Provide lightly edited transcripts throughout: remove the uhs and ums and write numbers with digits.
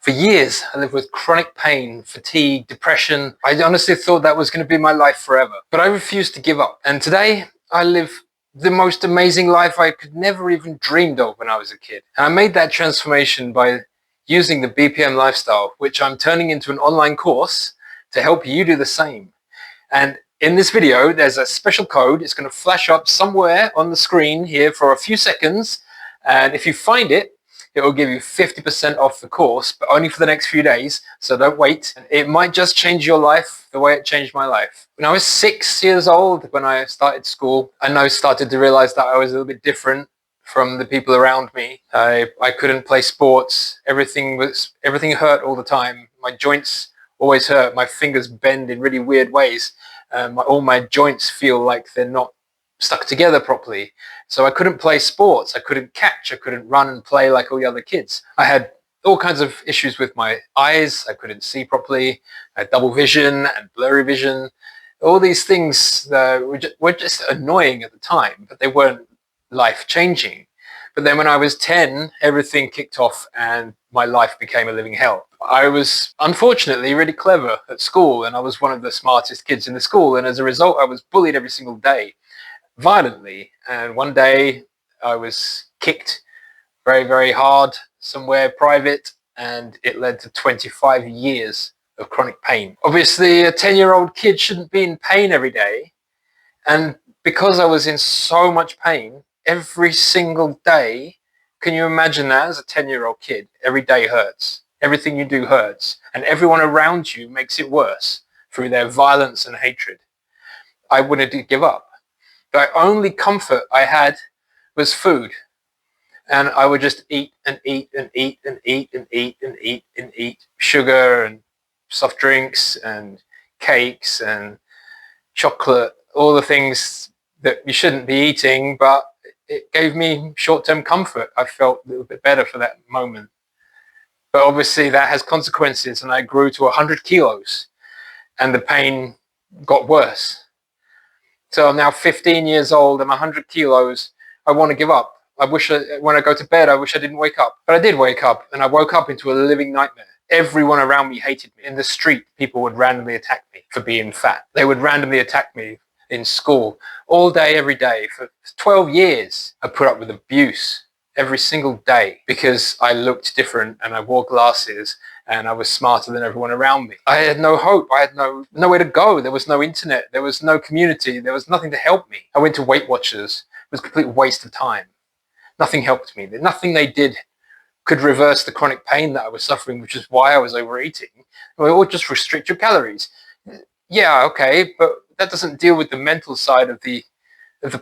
For years, I lived with chronic pain, fatigue, depression. I honestly thought that was going to be my life forever, but I refused to give up. And today, I live the most amazing life I could never even dreamed of when I was a kid. And I made that transformation by using the BPM Lifestyle, which I'm turning into an online course to help you do the same. And in this video, there's a special code. It's going to flash up somewhere on the screen here for a few seconds. And if you find it, it will give you 50% off the course, but only for the next few days. So don't wait. It might just change your life the way it changed my life. When I was 6 years old, when I started school, I started to realize that I was a little bit different from the people around me. I couldn't play sports. Everything hurt all the time. My joints always hurt. My fingers bend in really weird ways. All my joints feel like they're not stuck together properly. So I couldn't play sports. I couldn't catch. I couldn't run and play like all the other kids. I had all kinds of issues with my eyes. I couldn't see properly. I had double vision and blurry vision. All these things were just annoying at the time, but they weren't life-changing. But then when I was 10, everything kicked off and my life became a living hell. I was unfortunately really clever at school, and I was one of the smartest kids in the school. And as a result, I was bullied every single day, violently. And one day I was kicked very, very hard somewhere private, and it led to 25 years of chronic pain. Obviously, a 10-year-old kid shouldn't be in pain every day. And because I was in so much pain every single day, can you imagine that as a 10-year-old kid? Every day hurts. Everything you do hurts. And everyone around you makes it worse through their violence and hatred. I wanted to give up. The only comfort I had was food. And I would just eat and eat and eat and eat and eat and eat and eat sugar and soft drinks and cakes and chocolate, all the things that you shouldn't be eating, but it gave me short-term comfort. I felt a little bit better for that moment. But obviously that has consequences, and I grew to 100 kilos and the pain got worse. So I'm now 15 years old, I'm 100 kilos. I want to give up. When I go to bed, I wish I didn't wake up. But I did wake up, and I woke up into a living nightmare. Everyone around me hated me. In the street, people would randomly attack me for being fat. They would randomly attack me in school all day, every day. For 12 years, I put up with abuse every single day because I looked different and I wore glasses and I was smarter than everyone around me. I had no hope. I had nowhere to go. There was no internet. There was no community. There was nothing to help me. I went to Weight Watchers. It was a complete waste of time. Nothing helped me. Nothing they did could reverse the chronic pain that I was suffering, which is why I was overeating. Or just restrict your calories. Yeah, okay, but that doesn't deal with the mental side of the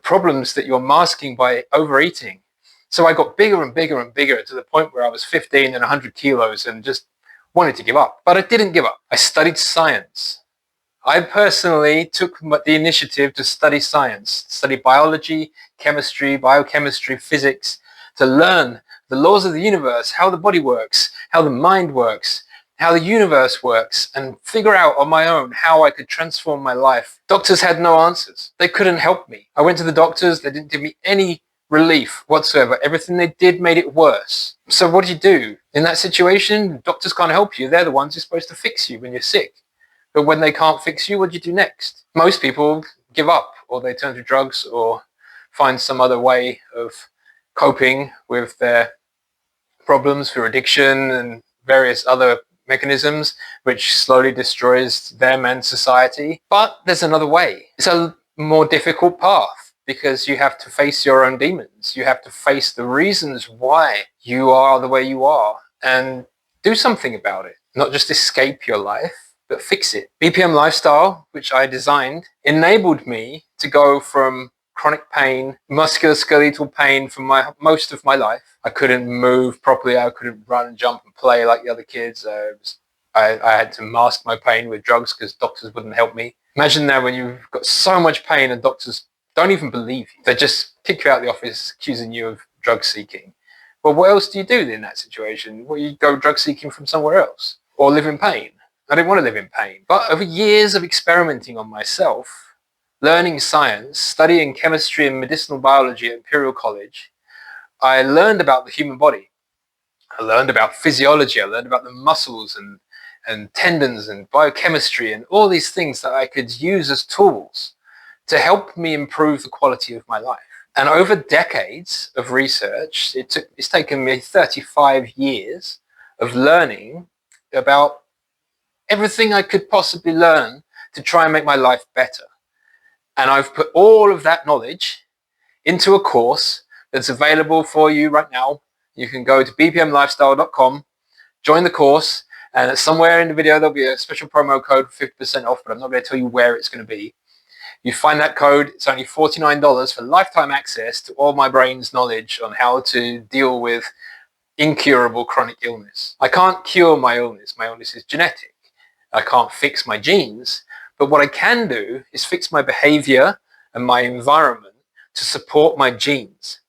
problems that you're masking by overeating. So I got bigger and bigger and bigger to the point where I was 15 and 100 kilos and just wanted to give up. But I didn't give up. I studied science. I personally took the initiative to study science, study biology, chemistry, biochemistry, physics, to learn the laws of the universe, how the body works, how the mind works, how the universe works, and figure out on my own how I could transform my life. Doctors had no answers. They couldn't help me. I went to the doctors. They didn't give me any relief whatsoever. Everything they did made it worse. So what do you do? In that situation, doctors can't help you. They're the ones who are supposed to fix you when you're sick. But when they can't fix you, what do you do next? Most people give up, or they turn to drugs or find some other way of coping with their problems through addiction and various other mechanisms, which slowly destroys them and society. But there's another way. It's a more difficult path because you have to face your own demons. You have to face the reasons why you are the way you are and do something about it. Not just escape your life, but fix it. BPM Lifestyle, which I designed, enabled me to go from chronic pain, musculoskeletal pain for most of my life. I couldn't move properly. I couldn't run and jump and play like the other kids. I had to mask my pain with drugs because doctors wouldn't help me. Imagine now when you've got so much pain and doctors don't even believe you. They just kick you out of the office accusing you of drug seeking. Well, what else do you do in that situation? Well, you go drug seeking from somewhere else or live in pain. I didn't want to live in pain. But over years of experimenting on myself, learning science, studying chemistry and medicinal biology at Imperial College, I learned about the human body. I learned about physiology. I learned about the muscles and tendons and biochemistry and all these things that I could use as tools to help me improve the quality of my life. And over decades of research, it's taken me 35 years of learning about everything I could possibly learn to try and make my life better. And I've put all of that knowledge into a course that's available for you right now. You can go to bpmlifestyle.com, join the course, and somewhere in the video there'll be a special promo code for 50% off, but I'm not going to tell you where it's going to be. You find that code, it's only $49 for lifetime access to all my brain's knowledge on how to deal with incurable chronic illness. I can't cure my illness. My illness is genetic. I can't fix my genes, but what I can do is fix my behavior and my environment to support my genes.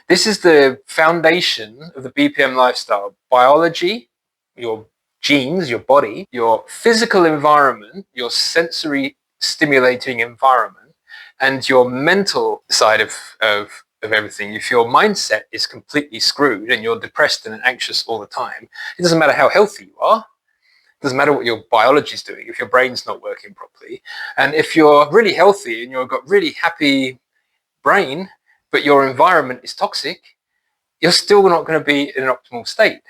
This is the foundation of the BPM lifestyle. Biology, your genes, your body, your physical environment, your sensory stimulating environment, and your mental side of everything. If your mindset is completely screwed and you're depressed and anxious all the time, it doesn't matter how healthy you are. It doesn't matter what your biology is doing if your brain's not working properly. And if you're really healthy and you've got really happy brain, but your environment is toxic, you're still not going to be in an optimal state.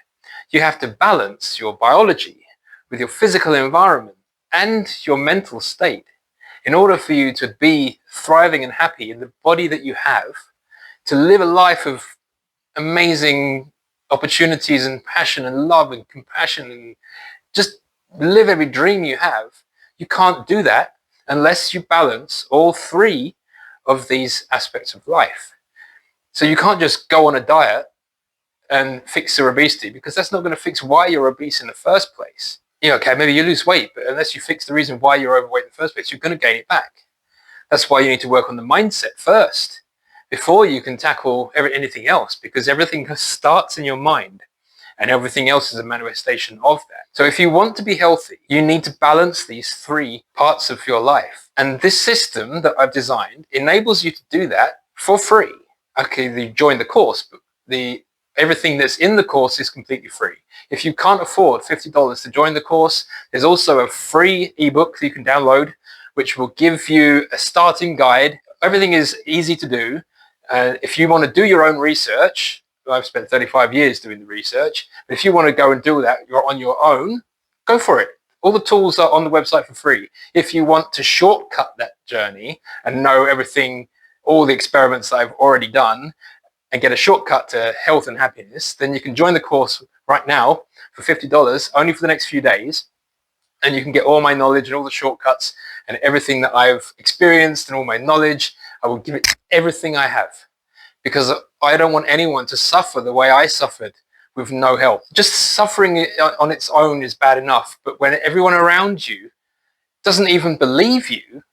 You have to balance your biology with your physical environment and your mental state in order for you to be thriving and happy in the body that you have, to live a life of amazing opportunities and passion and love and compassion and just live every dream you have. You can't do that unless you balance all three of these aspects of life. So you can't just go on a diet and fix your obesity, because that's not going to fix why you're obese in the first place. Okay, maybe you lose weight, but unless you fix the reason why you're overweight in the first place, you're going to gain it back. That's why you need to work on the mindset first before you can tackle anything else, because everything starts in your mind and everything else is a manifestation of that. So if you want to be healthy, you need to balance these three parts of your life. And this system that I've designed enables you to do that for free. Okay, you join the course, but everything that's in the course is completely free. If you can't afford $50 to join the course, there's also a free ebook that you can download, which will give you a starting guide. Everything is easy to do. If you want to do your own research, I've spent 35 years doing the research, but if you want to go and do that, you're on your own, go for it. All the tools are on the website for free. If you want to shortcut that journey and know everything, all the experiments that I've already done, and get a shortcut to health and happiness, then you can join the course right now for $50, only for the next few days. And you can get all my knowledge and all the shortcuts and everything that I've experienced and all my knowledge. I will give it everything I have, because I don't want anyone to suffer the way I suffered with no help. Just suffering on its own is bad enough, but when everyone around you doesn't even believe you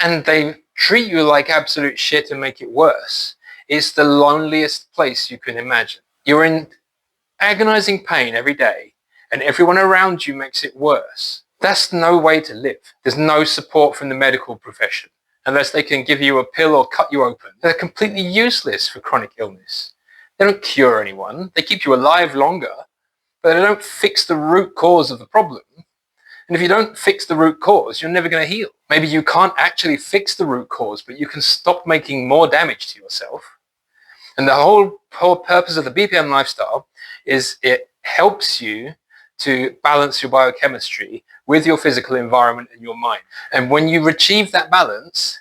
and they treat you like absolute shit and make it worse, it's the loneliest place you can imagine. You're in agonizing pain every day and everyone around you makes it worse. That's no way to live. There's no support from the medical profession unless they can give you a pill or cut you open. They're completely useless for chronic illness. They don't cure anyone. They keep you alive longer, but they don't fix the root cause of the problem. And if you don't fix the root cause, you're never going to heal. Maybe you can't actually fix the root cause, but you can stop making more damage to yourself. And the whole purpose of the BPM lifestyle is it helps you to balance your biochemistry with your physical environment and your mind. And when you achieve that balance,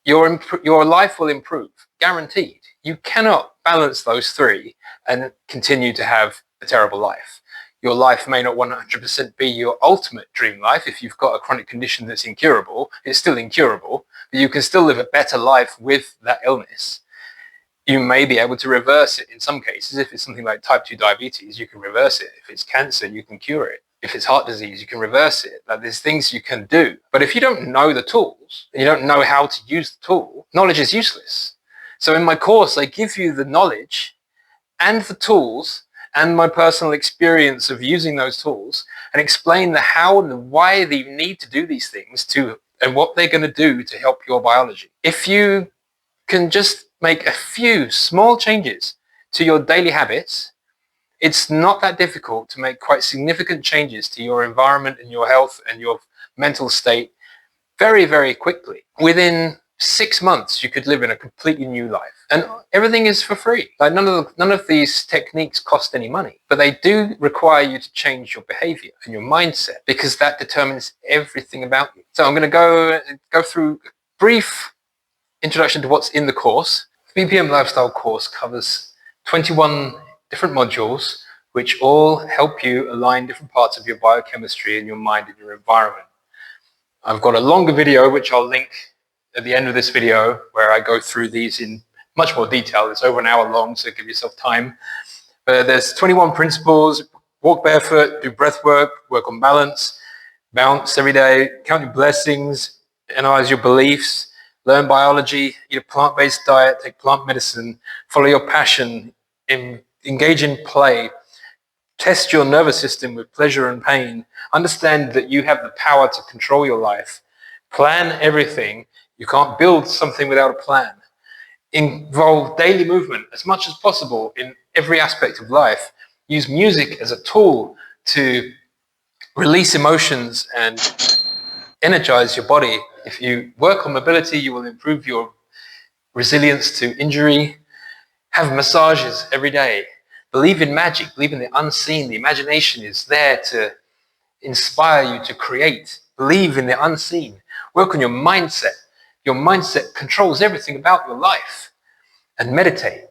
your life will improve, guaranteed. You cannot balance those three and continue to have a terrible life. Your life may not 100% be your ultimate dream life. If you've got a chronic condition that's incurable, it's still incurable, but you can still live a better life with that illness. You may be able to reverse it in some cases. If it's something like type 2 diabetes, you can reverse it. If it's cancer, you can cure it. If it's heart disease, you can reverse it. Like, there's things you can do. But if you don't know the tools, and you don't know how to use the tool, knowledge is useless. So in my course, I give you the knowledge and the tools and my personal experience of using those tools, and explain the how and the why they need to do these things and what they're going to do to help your biology. If you can just make a few small changes to your daily habits, It's not that difficult to make quite significant changes to your environment and your health and your mental state very, very quickly. Within 6 months, you could live in a completely new life. And everything is for free. Like none of these techniques cost any money, but they do require you to change your behavior and your mindset, because that determines everything about you. So I'm going to go through a brief introduction to what's in the course. The BPM Lifestyle Course covers 21 different modules, which all help you align different parts of your biochemistry and your mind and your environment. I've got a longer video, which I'll link at the end of this video, where I go through these in much more detail. It's over an hour long, so give yourself time. But there's 21 principles: walk barefoot, do breath work on balance, bounce every day, count your blessings, analyze your beliefs, learn biology, eat a plant-based diet, take plant medicine, follow your passion, engage in play, test your nervous system with pleasure and pain, understand that you have the power to control your life, plan everything. You can't build something without a plan. Involve daily movement as much as possible in every aspect of life. Use music as a tool to release emotions and energize your body. If you work on mobility, you will improve your resilience to injury. Have massages every day. Believe in magic, believe in the unseen. The imagination is there to inspire you to create. Believe in the unseen. Work on your mindset. Your mindset controls everything about your life. And meditate.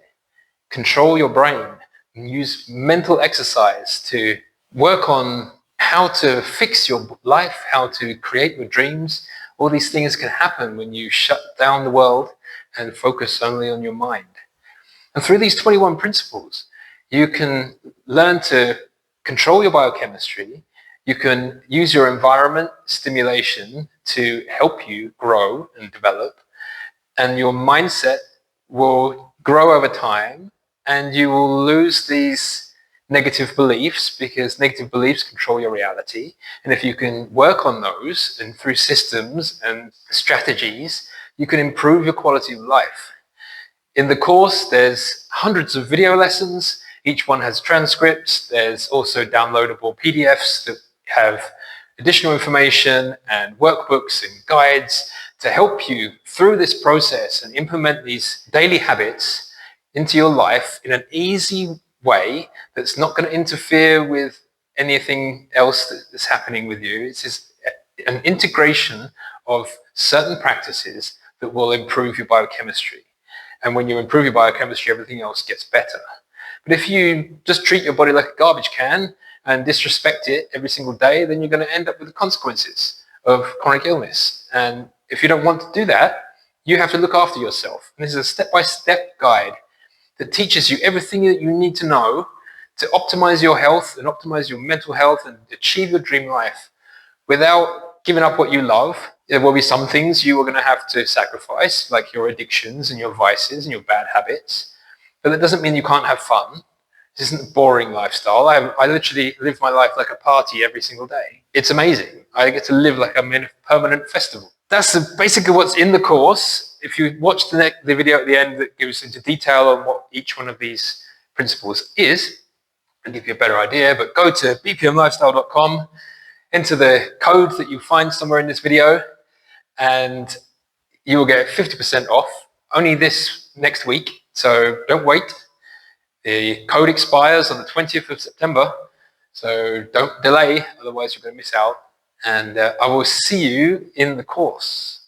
Control your brain. And use mental exercise to work on how to fix your life, how to create your dreams. All these things can happen when you shut down the world and focus only on your mind. And through these 21 principles, you can learn to control your biochemistry. You can use your environment stimulation to help you grow and develop. And your mindset will grow over time, and you will lose these negative beliefs, because negative beliefs control your reality. And if you can work on those, and through systems and strategies, you can improve your quality of life. In the course, there's hundreds of video lessons. Each one has transcripts. There's also downloadable PDFs that have additional information and workbooks and guides to help you through this process and implement these daily habits into your life in an easy way that's not going to interfere with anything else that's happening with you. It's just an integration of certain practices that will improve your biochemistry. And when you improve your biochemistry, everything else gets better. But if you just treat your body like a garbage can and disrespect it every single day, then you're going to end up with the consequences of chronic illness. And if you don't want to do that, you have to look after yourself. And this is a step-by-step guide that teaches you everything that you need to know to optimize your health and optimize your mental health and achieve your dream life without giving up what you love. There will be some things you are going to have to sacrifice, like your addictions and your vices and your bad habits. But that doesn't mean you can't have fun. This isn't a boring lifestyle. I literally live my life like a party every single day. It's amazing. I get to live like I'm in a permanent festival. That's basically what's in the course. If you watch the video at the end that goes into detail on what each one of these principles is, I'll give you a better idea. But go to bpmlifestyle.com, enter the code that you find somewhere in this video, and you will get 50% off. Only this next week, so don't wait. The code expires on the 20th of September, so don't delay, otherwise you're going to miss out. And I will see you in the course.